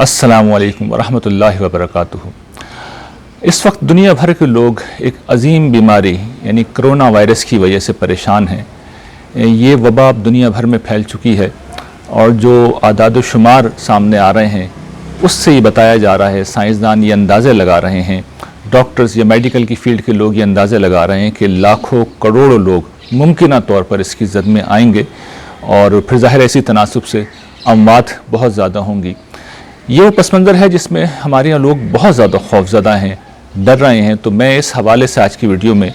अस्सलामु अलैकुम वरहमतुल्लाहि वबरकातुहू। इस वक्त दुनिया भर के लोग एक अजीम बीमारी यानी कोरोना वायरस की वजह से परेशान हैं। ये वबा अब दुनिया भर में फैल चुकी है और जो आदाद शुमार सामने आ रहे हैं उससे ये बताया जा रहा है, साइंसदान ये अंदाज़े लगा रहे हैं, डॉक्टर्स या मेडिकल की फ़ील्ड के लोग ये अंदाज़े लगा रहे हैं कि लाखों करोड़ों लोग मुमकिना तौर पर इसकी जद में आएंगे और फिर ज़ाहिर ऐसी तनासुब से अमवात बहुत ज़्यादा होंगी। ये वो पस मंज़र है जिसमें हमारे यहाँ लोग बहुत ज़्यादा खौफज़दा हैं, डर रहे हैं। तो मैं इस हवाले से आज की वीडियो में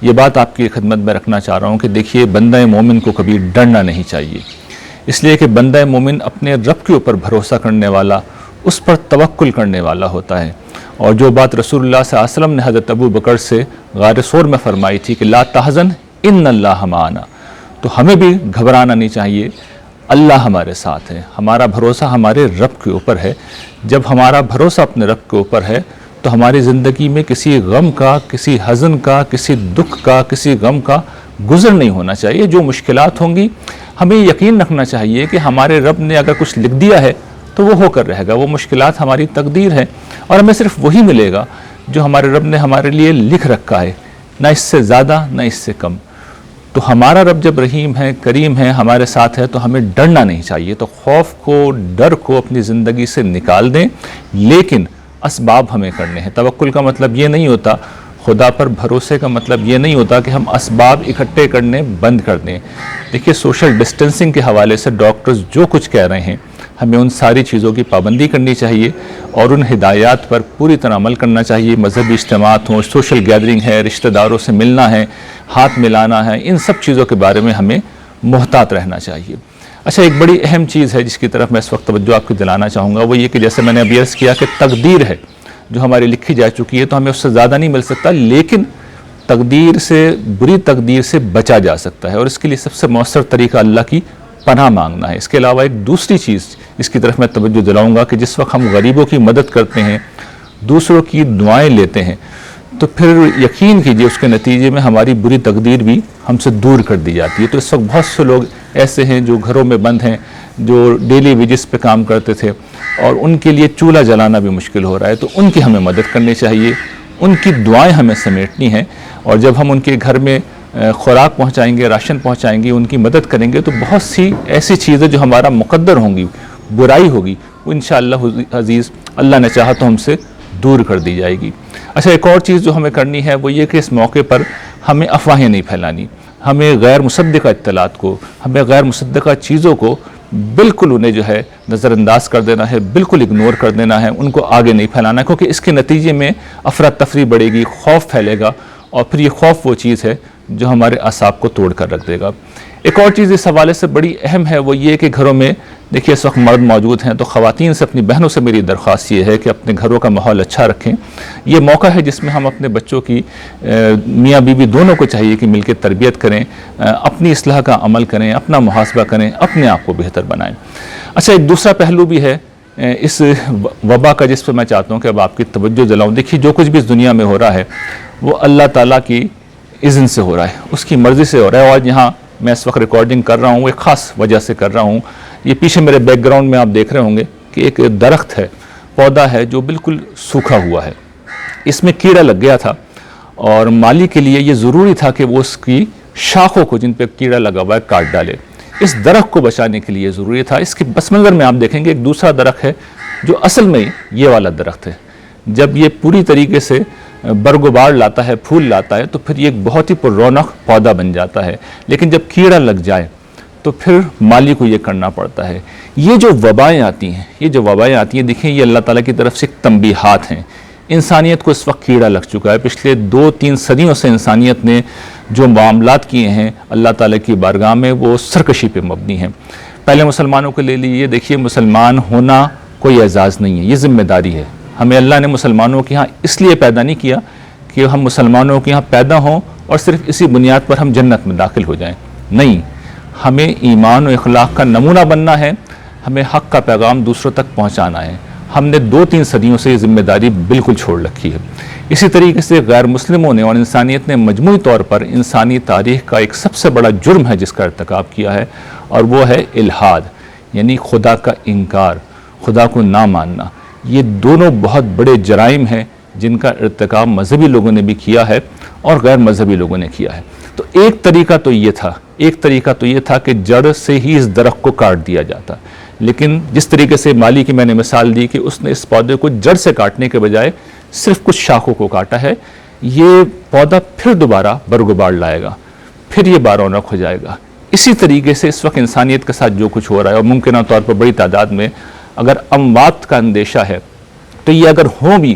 ये बात आपकी खिदमत में रखना चाह रहा हूँ कि देखिए, बंदा मोमिन को कभी डरना नहीं चाहिए, इसलिए कि बंदा मोमिन अपने रब के ऊपर भरोसा करने वाला, उस पर तवक्कुल करने वाला होता है। और जो बात रसूलुल्लाह सल्लल्लाहु अलैहि वसल्लम ने हज़रत अबू बकर से गार सौर में फरमाई थी कि ला तहज़न इन्नल्लाह माना, तो हमें भी घबराना नहीं चाहिए, अल्लाह हमारे साथ है। हमारा भरोसा हमारे रब के ऊपर है। जब हमारा भरोसा अपने रब के ऊपर है तो हमारी ज़िंदगी में किसी गम का, किसी हज़न का, किसी दुख का, किसी गम का गुज़र नहीं होना चाहिए। जो मुश्किलात होंगी हमें यकीन रखना चाहिए कि हमारे रब ने अगर कुछ लिख दिया है तो वो होकर रहेगा। वो मुश्किलात हमारी तकदीर है और हमें सिर्फ वही मिलेगा जो हमारे रब ने हमारे लिए लिख रखा है, ना इससे ज़्यादा ना इससे कम। तो हमारा रब जब रहीम है, करीम है, हमारे साथ है, तो हमें डरना नहीं चाहिए। तो खौफ को, डर को अपनी ज़िंदगी से निकाल दें, लेकिन असबाब हमें करने हैं। तवक्कुल का मतलब ये नहीं होता, खुदा पर भरोसे का मतलब ये नहीं होता कि हम असबाब इकट्ठे करने बंद कर दें। देखिए, सोशल डिस्टेंसिंग के हवाले से डॉक्टर्स जो कुछ कह रहे हैं, हमें उन सारी चीज़ों की पाबंदी करनी चाहिए और उन हिदायत पर पूरी तरह अमल करना चाहिए। मजहबी इज्तिमात हों, सोशल गैदरिंग है, रिश्तेदारों से मिलना है, हाथ मिलाना है, इन सब चीज़ों के बारे में हमें मोहतात रहना चाहिए। अच्छा, एक बड़ी अहम चीज़ है जिसकी तरफ मैं इस वक्त तवज्जो आपकी दिलाना चाहूँगा, वो ये कि जैसे मैंने अभी अर्ज़ किया कि तकदीर है जो हमारी लिखी जा चुकी है, तो हमें उससे ज़्यादा नहीं मिल सकता, लेकिन तकदीर से, बुरी तकदीर से बचा जा सकता है और इसके लिए सबसे मौसर तरीका अल्लाह की पनाह मांगना है। इसके अलावा एक दूसरी चीज़ इसकी तरफ मैं तवज्जो दिलाऊंगा कि जिस वक्त हम गरीबों की मदद करते हैं, दूसरों की दुआएं लेते हैं, तो फिर यकीन कीजिए उसके नतीजे में हमारी बुरी तकदीर भी हमसे दूर कर दी जाती है। तो इस वक्त बहुत से लोग ऐसे हैं जो घरों में बंद हैं, जो डेली वेजेस पे काम करते थे और उनके लिए चूल्हा जलाना भी मुश्किल हो रहा है, तो उनकी हमें मदद करनी चाहिए, उनकी दुआएं हमें समेटनी हैं। और जब हम उनके घर में खुराक पहुंचाएंगे, राशन पहुंचाएंगे, उनकी मदद करेंगे, तो बहुत सी ऐसी चीज़ें जो हमारा मुकद्दर होंगी, बुराई होगी, वो इंशाअल्लाह अज़ीज़ अल्लाह ने चाहा तो हमसे दूर कर दी जाएगी। अच्छा, एक और चीज़ जो हमें करनी है वो ये कि इस मौके पर हमें अफवाहें नहीं फैलानी, हमें गैर मुसद्दिक़ा इत्तलात को, हमें गैर मुसद्दिक़ा चीज़ों को बिल्कुल उन्हें जो है नज़रअंदाज कर देना है, बिल्कुल इग्नोर कर देना है, उनको आगे नहीं फैलाना, क्योंकि इसके नतीजे में अफरा तफरी बढ़ेगी, खौफ फैलेगा और फिर ये खौफ वो चीज़ है जो हमारे असाब को तोड़ कर रख देगा। एक और चीज़ इस हवाले से बड़ी अहम है, वो ये कि घरों में देखिए इस वक्त मर्द मौजूद हैं, तो ख़वातीन से, अपनी बहनों से मेरी दरख्वास्त ये है कि अपने घरों का माहौल अच्छा रखें। ये मौका है जिसमें हम अपने बच्चों की, मियाँ बीवी दोनों को चाहिए कि मिलकर तरबियत करें, अपनी इस्लाह का अमल करें, अपना मुहासबा करें, अपने आप को बेहतर बनाएं। अच्छा, एक दूसरा पहलू भी है इस वबा का जिस पर मैं चाहता हूँ कि अब आपकी तवज्जो दिलाऊँ। देखिए, जो कुछ भी इस दुनिया में हो रहा है वो अल्लाह ताला की इज़्न से हो रहा है, उसकी मर्ज़ी से हो रहा है। और यहाँ मैं इस वक्त रिकॉर्डिंग कर रहा हूँ एक ख़ास वजह से कर रहा हूँ। ये पीछे मेरे बैकग्राउंड में आप देख रहे होंगे कि एक दरख्त है, पौधा है जो बिल्कुल सूखा हुआ है, इसमें कीड़ा लग गया था और माली के लिए ये ज़रूरी था कि वो उसकी शाखों को, जिन पर कीड़ा लगा हुआ है, काट डाले। इस दरख्त को बचाने के लिए ज़रूरी था। इसके पस मंज़र में आप देखेंगे एक दूसरा दरख्त है जो असल में ये वाला दरख्त है। जब ये पूरी तरीके से बरगुबार लाता है, फूल लाता है, तो फिर ये एक बहुत ही पुरौनक पौधा बन जाता है। लेकिन जब कीड़ा लग जाए तो फिर माली को ये करना पड़ता है। ये जो वबाएँ आती हैं, देखिए ये अल्लाह ताला की तरफ से तंबीहात हैं। इंसानियत को इस वक्त कीड़ा लग चुका है। पिछले 2-3 सदियों से इंसानियत ने जो मामलात किए हैं अल्लाह ताला की बारगाह में, वो सरकशी पे मबनी हैं। पहले मुसलमानों को ले लीजिए, देखिए मुसलमान होना कोई एजाज़ नहीं है, ये ज़िम्मेदारी है। हमें अल्लाह ने मुसलमानों के यहाँ इसलिए पैदा नहीं किया कि हम मुसलमानों के यहाँ पैदा हों और सिर्फ इसी बुनियाद पर हम जन्नत में दाखिल हो जाएं। नहीं, हमें ईमान और इखलाक का नमूना बनना है, हमें हक़ का पैगाम दूसरों तक पहुँचाना है। हमने 2-3 सदियों से ये ज़िम्मेदारी बिल्कुल छोड़ रखी है। इसी तरीके से गैर मुस्लिमों ने और इंसानियत ने मजमूई तौर पर इंसानी तारीख़ का एक सबसे बड़ा जुर्म है जिसका इर्तिकाब किया है, और वो है इल्हाद, यानी खुदा का इनकार। خدا کو نہ ماننا، یہ دونوں بہت بڑے جرائم ہیں جن کا ارتکاب مذہبی لوگوں نے بھی کیا ہے اور غیر مذہبی لوگوں نے کیا ہے۔ تو ایک طریقہ تو یہ تھا کہ جڑ سے ہی اس درخت کو کاٹ دیا جاتا، لیکن جس طریقے سے مالی کی میں نے مثال دی کہ اس نے اس پودے کو جڑ سے کاٹنے کے بجائے صرف کچھ شاخوں کو کاٹا ہے، یہ پودا پھر دوبارہ برگباڑ لائے گا، پھر یہ بارونق ہو جائے گا۔ اسی طریقے سے اس وقت انسانیت کے ساتھ جو کچھ ہو رہا ہے، اور ممکنہ طور پر بڑی تعداد میں اگر اموات کا اندیشہ ہے تو یہ اگر ہوں بھی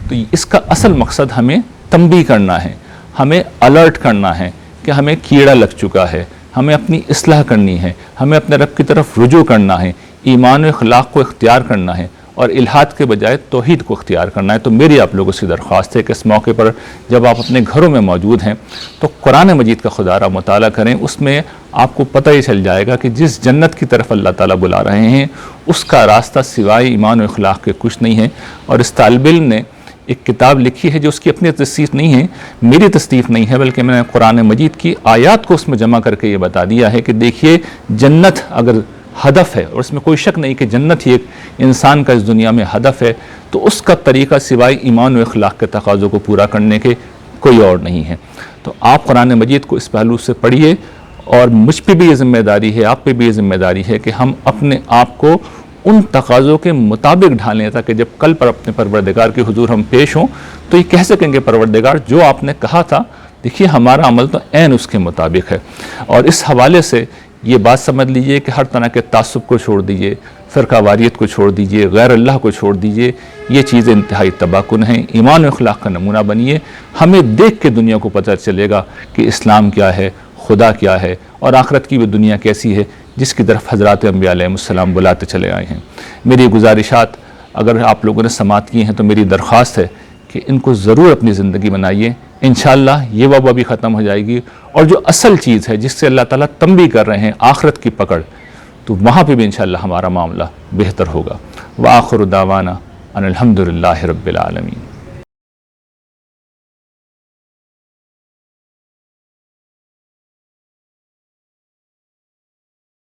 تو اس کا اصل مقصد ہمیں تنبیہ کرنا ہے، ہمیں الرٹ کرنا ہے کہ ہمیں کیڑا لگ چکا ہے، ہمیں اپنی اصلاح کرنی ہے، ہمیں اپنے رب کی طرف رجوع کرنا ہے، ایمان و اخلاق کو اختیار کرنا ہے اور الحاد کے بجائے توحید کو اختیار کرنا ہے۔ تو میری آپ لوگوں سے درخواست ہے کہ اس موقع پر جب آپ اپنے گھروں میں موجود ہیں تو قرآن مجید کا خدا را مطالعہ کریں، اس میں آپ کو پتہ ہی چل جائے گا کہ جس جنت کی طرف اللہ تعالیٰ بلا رہے ہیں اس کا راستہ سوائے ایمان و اخلاق کے کچھ نہیں ہے۔ اور اس طالب علم نے ایک کتاب لکھی ہے جو اس کی اپنی تصنیف نہیں ہے، میری تصنیف نہیں ہے، بلکہ میں نے قرآن مجید کی آیات کو اس میں جمع کر کے یہ بتا دیا ہے کہ دیکھیے جنت اگر ہدف ہے، اور اس میں کوئی شک نہیں کہ جنت ہی ایک انسان کا اس دنیا میں ہدف ہے، تو اس کا طریقہ سوائے ایمان و اخلاق کے تقاضوں کو پورا کرنے کے کوئی اور نہیں ہے۔ تو آپ قرآن مجید کو اس پہلو سے پڑھیے، اور مجھ پہ بھی یہ ذمہ داری ہے، آپ پہ بھی یہ ذمہ داری ہے کہ ہم اپنے آپ کو ان تقاضوں کے مطابق ڈھالیں تاکہ جب کل پر اپنے پروردگار کے حضور ہم پیش ہوں تو یہ کہہ سکیں گے پروردگار جو آپ نے کہا تھا دیکھیے ہمارا عمل تو عین اس کے مطابق ہے۔ اور اس حوالے سے یہ بات سمجھ لیجئے کہ ہر طرح کے تعصب کو چھوڑ دیجئے، فرقہ واریت کو چھوڑ دیجئے، غیر اللہ کو چھوڑ دیجئے، یہ چیزیں انتہائی تباہ کن ہیں۔ ایمان و اخلاق کا نمونہ بنیے، ہمیں دیکھ کے دنیا کو پتہ چلے گا کہ اسلام کیا ہے، خدا کیا ہے، اور آخرت کی وہ دنیا کیسی ہے جس کی طرف حضرات انبیاء علیہ السلام بلاتے چلے آئے ہیں۔ میری گزارشات اگر آپ لوگوں نے سماعت کی ہیں تو میری درخواست ہے کہ ان کو ضرور اپنی زندگی بنائیے، انشاءاللہ یہ وبا بھی ختم ہو جائے گی، اور جو اصل چیز ہے جس سے اللہ تعالیٰ تنبیہ کر رہے ہیں آخرت کی پکڑ، تو وہاں پہ بھی انشاءاللہ ہمارا معاملہ بہتر ہوگا۔ وآخر دعوانا ان الحمد للہ رب العالمین۔